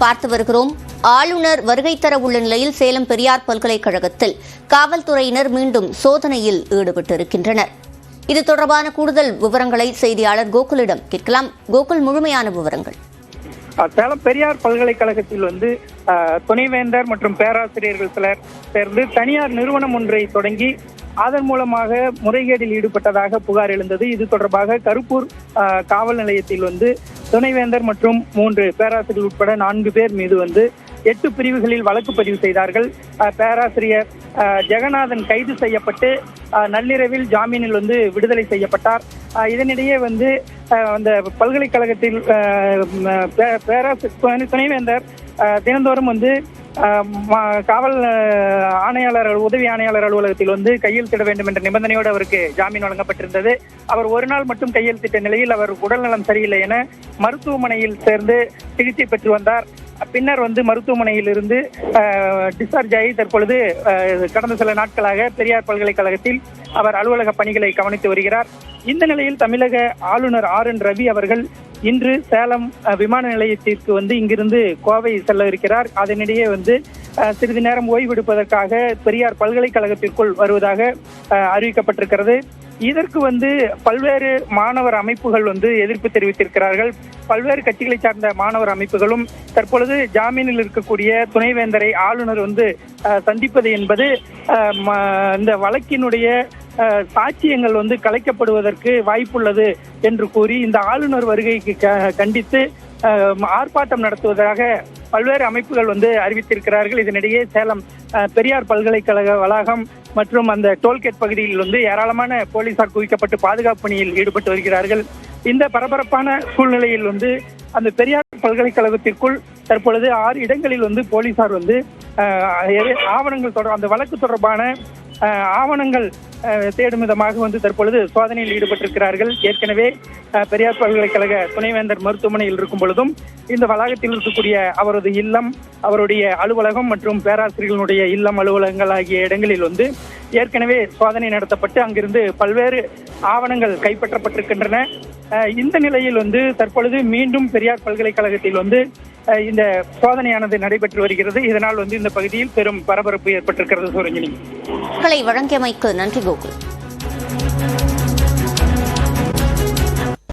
பார்த்து வருகிறோம். ஆளுநர் வருகை தர உள்ள நிலையில் சேலம் பெரியார் பல்கலைக்கழகத்தில் காவல்துறையினர் மீண்டும் சோதனையில் ஈடுபட்டிருக்கின்றனர். இது தொடர்பான கூடுதல் விவரங்களை செய்தியாளர் கோகுலிடம் கேட்கலாம். கோகுல், முழுமையான விவரங்கள். சேலம் பெரியார் பல்கலைக்கழகத்தில் துணைவேந்தர் மற்றும் பேராசிரியர்கள் சிலர் சேர்ந்து தனியார் நிறுவனம் ஒன்றை தொடங்கி அதன் மூலமாக முறைகேடில் ஈடுபட்டதாக புகார் எழுந்தது. இது தொடர்பாக கருப்பூர் காவல் நிலையத்தில் துணைவேந்தர் மற்றும் 3 பேராசிரியர்கள் உட்பட 4 பேர் மீது 8 பிரிவுகளில் வழக்கு பதிவு செய்தார்கள். பேராசிரியர் ஜெகநாதன் கைது செய்யப்பட்டு நள்ளிரவில் ஜாமீனில் விடுதலை செய்யப்பட்டார். இதனிடையே அந்த பல்கலைக்கழகத்தில் துணைவேந்தர் தினந்தோறும் காவல் ஆணையாளர் உதவி ஆணையாளர் அலுவலகத்தில் கையெழுத்திட வேண்டும் என்ற நிபந்தனையோடு அவருக்கு ஜாமீன் வழங்கப்பட்டிருந்தது. அவர் ஒரு நாள் மட்டும் கையெழுத்திட்ட நிலையில் அவர் உடல்நலம் சரியில்லை என மருத்துவமனையில் சேர்ந்து சிகிச்சை பெற்று வந்தார். பின்னர் மருத்துவமனையில் இருந்து டிஸ்சார்ஜ் ஆகி தற்பொழுது கடந்த சில நாட்களாக பெரியார் பல்கலைக்கழகத்தில் அவர் அலுவலக பணிகளை கவனித்து வருகிறார். இந்த நிலையில் தமிழக ஆளுநர் RN ரவி அவர்கள் இன்று சேலம் விமான நிலையத்திற்கு இங்கிருந்து கோவை செல்ல இருக்கிறார். அதனிடையே சிறிது நேரம் ஓய்வெடுப்பதற்காக பெரியார் பல்கலைக்கழகத்திற்குள் வருவதாக அறிவிக்கப்பட்டிருக்கிறது. இதற்கு பல்வேறு மாணவர் அமைப்புகள் எதிர்ப்பு தெரிவித்திருக்கிறார்கள். பல்வேறு கட்சிகளை சார்ந்த மாணவர் அமைப்புகளும் தற்பொழுது ஜாமீனில் இருக்கக்கூடிய துணைவேந்தரை ஆளுநர் சந்திப்பது என்பது இந்த வழக்கினுடைய சாட்சியங்கள் கலைக்கப்படுவதற்கு வாய்ப்புள்ளது என்று கூறி இந்த ஆளுநர் வருகைக்கு கண்டித்து ஆர்ப்பாட்டம் நடத்துவதாக பல்வேறு அமைப்புகள் அறிவித்திருக்கிறார்கள். இதனிடையே சேலம் பெரியார் பல்கலைக்கழக வளாகம் மற்றும் அந்த டோல்கேட் பகுதியில் ஏராளமான போலீசார் குவிக்கப்பட்டு பாதுகாப்பு பணியில் ஈடுபட்டு வருகிறார்கள். இந்த பரபரப்பான சூழ்நிலையில் அந்த பெரியார் பல்கலைக்கழகத்திற்குள் தற்பொழுது 6 இடங்களில் போலீசார் ஆவணங்கள் அந்த வழக்கு தொடர்பான ஆவணங்கள் தேடும் விதமாக தற்பொழுது சோதனையில் ஈடுபட்டிருக்கிறார்கள். ஏற்கனவே பெரியார் பல்கலைக்கழக துணைவேந்தர் மருத்துவமனையில் இருக்கும் பொழுதும் இந்த வளாகத்தில் இருக்கக்கூடிய அவரது இல்லம், அவருடைய அலுவலகம் மற்றும் பேராசிரியர்களுடைய இல்லம், அலுவலகங்கள் ஆகிய இடங்களில் ஏற்கனவே சோதனை நடத்தப்பட்டு அங்கிருந்து பல்வேறு ஆவணங்கள் கைப்பற்றப்பட்டிருக்கின்றன. இந்த நிலையில் தற்பொழுது மீண்டும் பெரியார் பல்கலைக்கழகத்தில் இந்த சோதனையானது நடைபெற்று வருகிறது. இதனால் இந்த பகுதியில் பெரும் பரபரப்பு ஏற்பட்டிருக்கிறது. சூரஞ்சனி, வழங்கியமைக்கு நன்றி கோகுல்.